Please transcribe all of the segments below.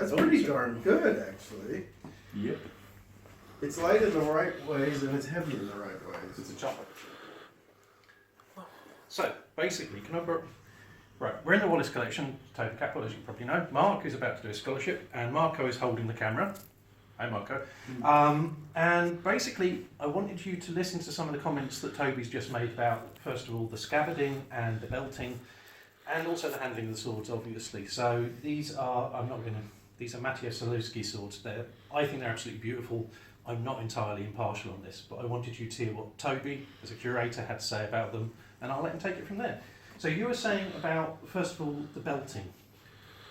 That's pretty darn good, actually. Yep. It's light in the right ways and it's heavy in the right ways. It's a chopper. So, basically, right, we're in the Wallace Collection, Toby Capel, as you probably know. Mark is about to do a scholarship, and Marco is holding the camera. Hey, Marco. And basically, I wanted you to listen to some of the comments that Toby's just made about, first of all, the scabbarding and the belting, and also the handling of the swords, obviously. So these are, these are Mateusz Sulowski swords. I think they're absolutely beautiful. I'm not entirely impartial on this, but I wanted you to hear what Toby, as a curator, had to say about them, and I'll let him take it from there. So you were saying about, first of all, the belting.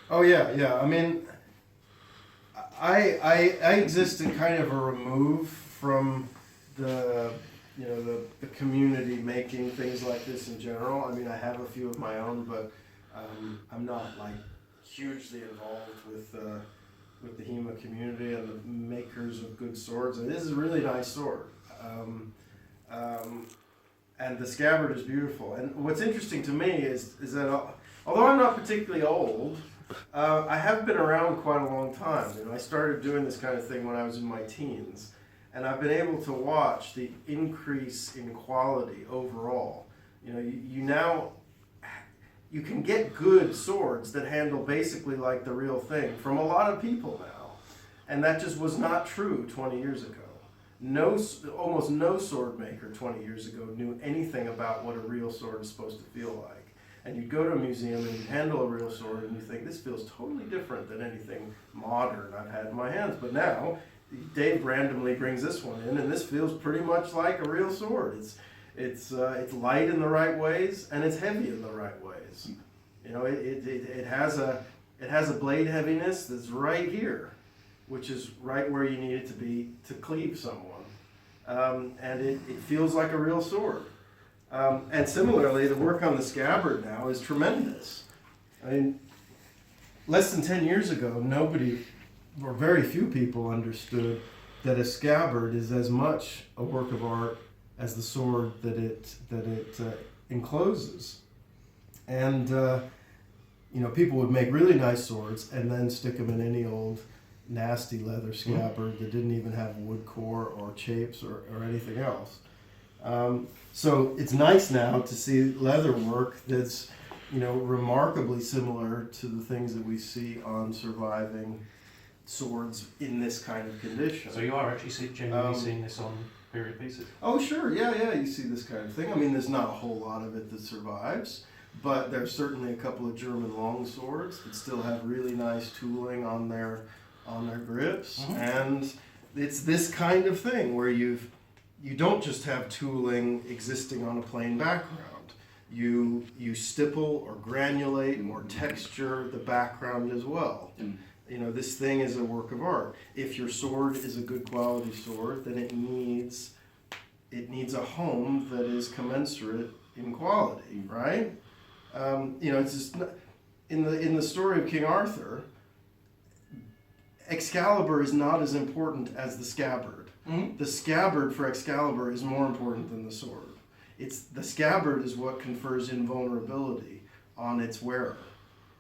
Oh yeah. I mean, I exist in kind of a remove from the community making things like this in general. I mean, I have a few of my own, but I'm not like hugely involved with the HEMA community and the makers of good swords. And this is a really nice sword. And the scabbard is beautiful. And what's interesting to me is that although I'm not particularly old, I have been around quite a long time. I started doing this kind of thing when I was in my teens. And I've been able to watch the increase in quality overall. You can get good swords that handle basically like the real thing from a lot of people now. And that just was not true 20 years ago. Almost no sword maker 20 years ago knew anything about what a real sword is supposed to feel like. And you'd go to a museum and you'd handle a real sword and you think, this feels totally different than anything modern I've had in my hands. But now, Dave randomly brings this one in and this feels pretty much like a real sword. It's light in the right ways and it's heavy in the right ways. It has a blade heaviness that's right here, which is right where you need it to be to cleave someone. And it feels like a real sword. And similarly, the work on the scabbard now is tremendous. I mean, less than 10 years ago, nobody, or very few people, understood that a scabbard is as much a work of art as the sword that it encloses. And people would make really nice swords and then stick them in any old nasty leather scabbard that didn't even have wood core or chapes or anything else. So it's nice now to see leather work that's remarkably similar to the things that we see on surviving swords in this kind of condition. So you are actually genuinely seeing this on period pieces? Oh sure, yeah, you see this kind of thing. I mean, there's not a whole lot of it that survives, but there's certainly a couple of German long swords that still have really nice tooling on their grips. Mm-hmm. And it's this kind of thing where you don't just have tooling existing on a plain background. You stipple or granulate or texture the background as well. This thing is a work of art. If your sword is a good quality sword, then it needs a home that is commensurate in quality, right? It's just in the story of King Arthur, Excalibur is not as important as the scabbard. Mm-hmm. The scabbard for Excalibur is more important than the sword. The scabbard is what confers invulnerability on its wearer.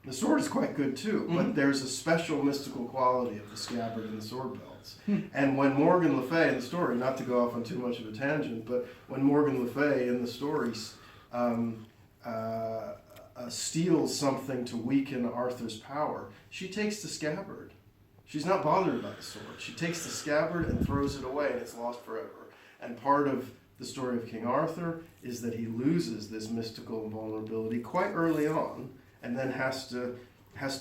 The sword is quite good too, but there's a special mystical quality of the scabbard and the sword belts. And when Morgan Le Fay in the story, not to go off on too much of a tangent, but when Morgan Le Fay in the story steals something to weaken Arthur's power, she takes the scabbard. She's not bothered by the sword. She takes the scabbard and throws it away, and it's lost forever. And part of the story of King Arthur is that he loses this mystical invulnerability quite early on, and then has to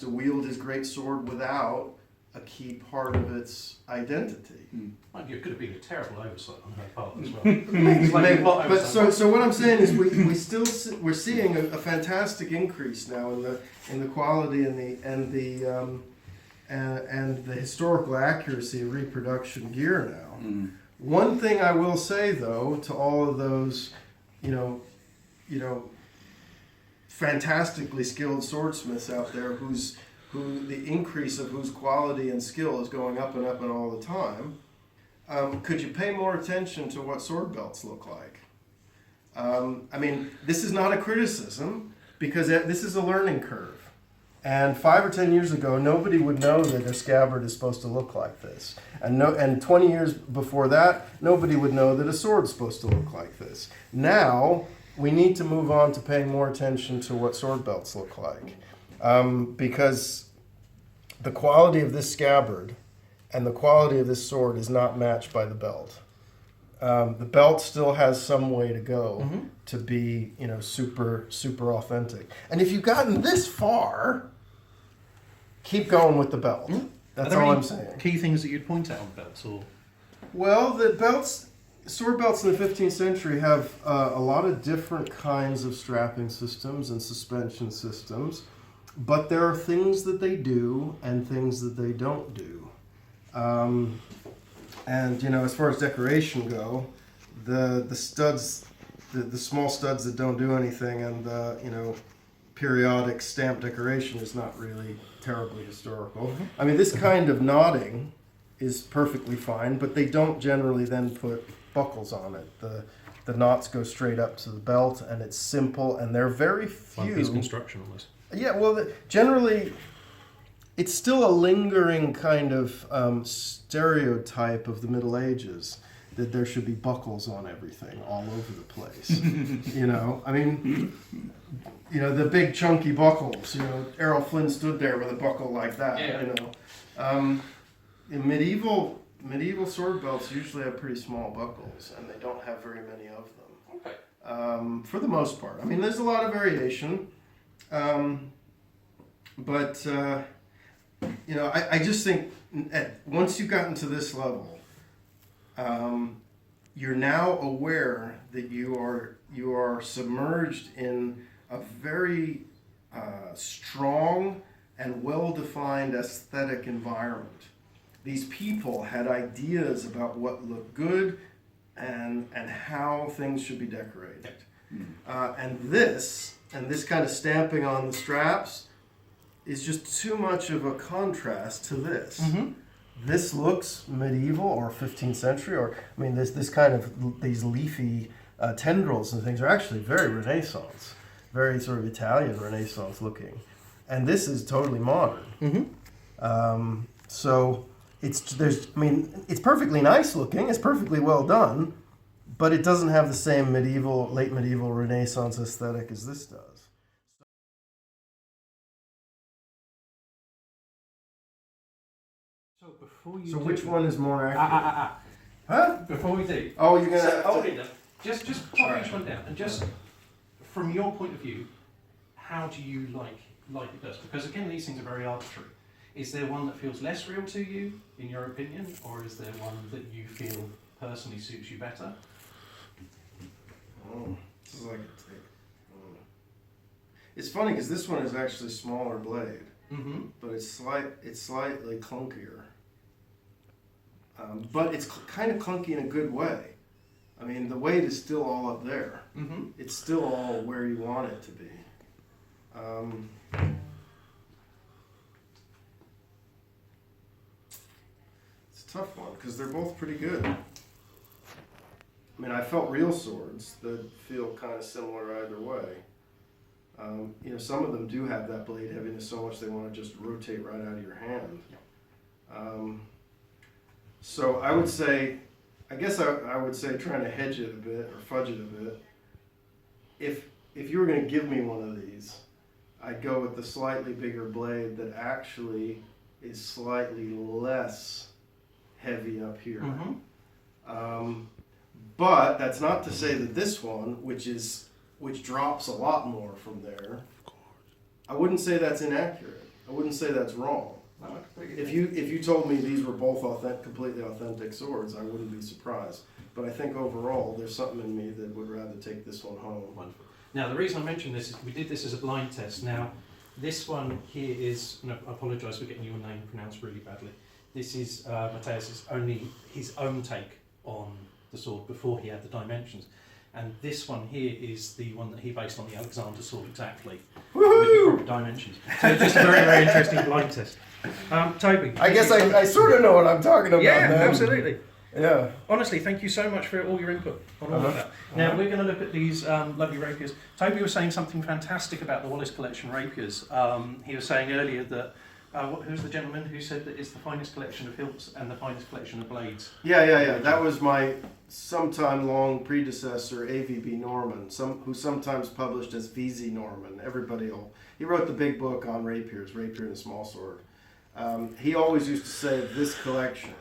wield his great sword without a key part of its identity. It could have been a terrible oversight on her part as well. Maybe. But so what I'm saying is we're seeing a fantastic increase now in the quality and the historical accuracy of reproduction gear now. One thing I will say though to all of those, fantastically skilled swordsmiths out there who the increase of whose quality and skill is going up and up and all the time, could you pay more attention to what sword belts look like? This is not a criticism because this is a learning curve. And 5 or 10 years ago, nobody would know that a scabbard is supposed to look like this. And 20 years before that, nobody would know that a sword's supposed to look like this. Now, we need to move on to paying more attention to what sword belts look like. Because the quality of this scabbard and the quality of this sword is not matched by the belt. The belt still has some way to go to be, super, super authentic. And if you've gotten this far, keep going with the belt. That's all I'm saying. Key things that you'd point out on belts, or? Well, sword belts in the 15th century have a lot of different kinds of strapping systems and suspension systems, but there are things that they do and things that they don't do. And as far as decoration go, the studs, the small studs that don't do anything, and the periodic stamp decoration is not really terribly historical. I mean, this kind of knotting is perfectly fine, but they don't generally then put buckles on it. The knots go straight up to the belt, and it's simple, and they're very few. One piece construction almost. Yeah, well, generally, it's still a lingering kind of stereotype of the Middle Ages that there should be buckles on everything all over the place. I mean, the big chunky buckles. Errol Flynn stood there with a buckle like that. Yeah. In medieval sword belts usually have pretty small buckles, and they don't have very many of them. Okay. For the most part. I mean, there's a lot of variation, but. I just think once you've gotten to this level, you're now aware that you are submerged in a very strong and well-defined aesthetic environment. These people had ideas about what looked good and how things should be decorated. And this kind of stamping on the straps is just too much of a contrast to this. This looks medieval or 15th century, this kind of, these leafy tendrils and things are actually very Renaissance, very sort of Italian Renaissance looking. And this is totally modern. So it's perfectly nice looking, it's perfectly well done, but it doesn't have the same late medieval Renaissance aesthetic as this does. So before you So which one is more accurate? Huh? Before we do. Oh, you're gonna. Just pop each one down, and just from your point of view, how do you like it does? Because again, these things are very arbitrary. Is there one that feels less real to you, in your opinion, or is there one that you feel personally suits you better? This is like a tape. It's funny because this one is actually smaller blade, but it's slightly clunkier. But it's kind of clunky in a good way. I mean, the weight is still all up there. It's still all where you want it to be. It's a tough one because they're both pretty good. I mean, I felt real swords that feel kind of similar either way. Some of them do have that blade heaviness so much they want to just rotate right out of your hand. So I would say, I guess I would say trying to hedge it a bit or fudge it a bit. If you were going to give me one of these, I'd go with the slightly bigger blade that actually is slightly less heavy up here. But that's not to say that this one, which drops a lot more from there, I wouldn't say that's inaccurate. I wouldn't say that's wrong. If you told me these were both completely authentic swords, I wouldn't be surprised. But I think overall, there's something in me that would rather take this one home. Wonderful. Now, the reason I mentioned this is we did this as a blind test. Now, this one here is, and I apologise for getting your name pronounced really badly. This is Mateusz's his own take on the sword before he had the dimensions. And this one here is the one that he based on the Alexander sword exactly. Woohoo! With the proper dimensions. So it's just a very, very interesting blind test. Toby. I guess I sort of know what I'm talking about. Yeah, then. absolutely. Yeah. Honestly, thank you so much for all your input on all of that. Now we're going to look at these lovely rapiers. Toby was saying something fantastic about the Wallace Collection rapiers. He was saying earlier that who's the gentleman who said that it's the finest collection of hilts and the finest collection of blades? Yeah. That was my sometime long predecessor, A.V.B. Norman, who sometimes published as V.Z. Norman. He wrote the big book on rapiers, Rapier and Small Sword. He always used to say of this collection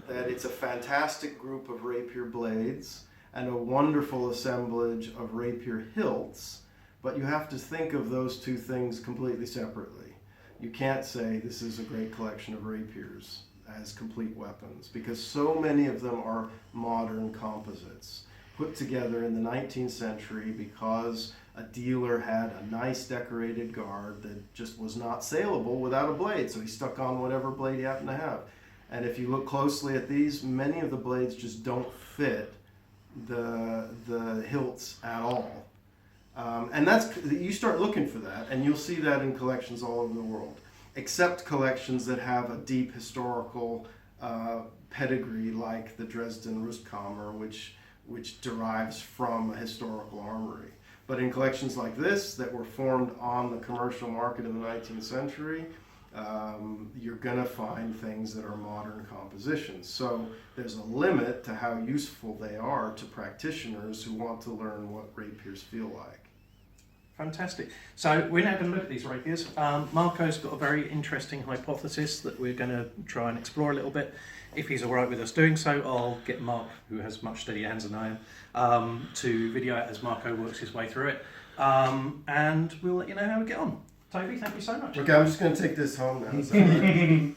that it's a fantastic group of rapier blades and a wonderful assemblage of rapier hilts, but you have to think of those two things completely separately. You can't say this is a great collection of rapiers as complete weapons, because so many of them are modern composites put together in the 19th century because a dealer had a nice decorated guard that just was not saleable without a blade, so he stuck on whatever blade he happened to have. And if you look closely at these, many of the blades just don't fit the hilts at all. And you start looking for that, and you'll see that in collections all over the world, except collections that have a deep historical pedigree, like the Dresden Rustkammer, which derives from a historical armory. But in collections like this that were formed on the commercial market in the 19th century, you're going to find things that are modern compositions. So there's a limit to how useful they are to practitioners who want to learn what rapiers feel like. Fantastic. So we're now going to look at these rapiers. Marco's got a very interesting hypothesis that we're going to try and explore a little bit. If he's all right with us doing so, I'll get Mark, who has much steadier hands than I am, to video it as Marco works his way through it. And we'll let you know how we get on. Toby, thank you so much. Okay, I'm just going to take this home now. Is that all right?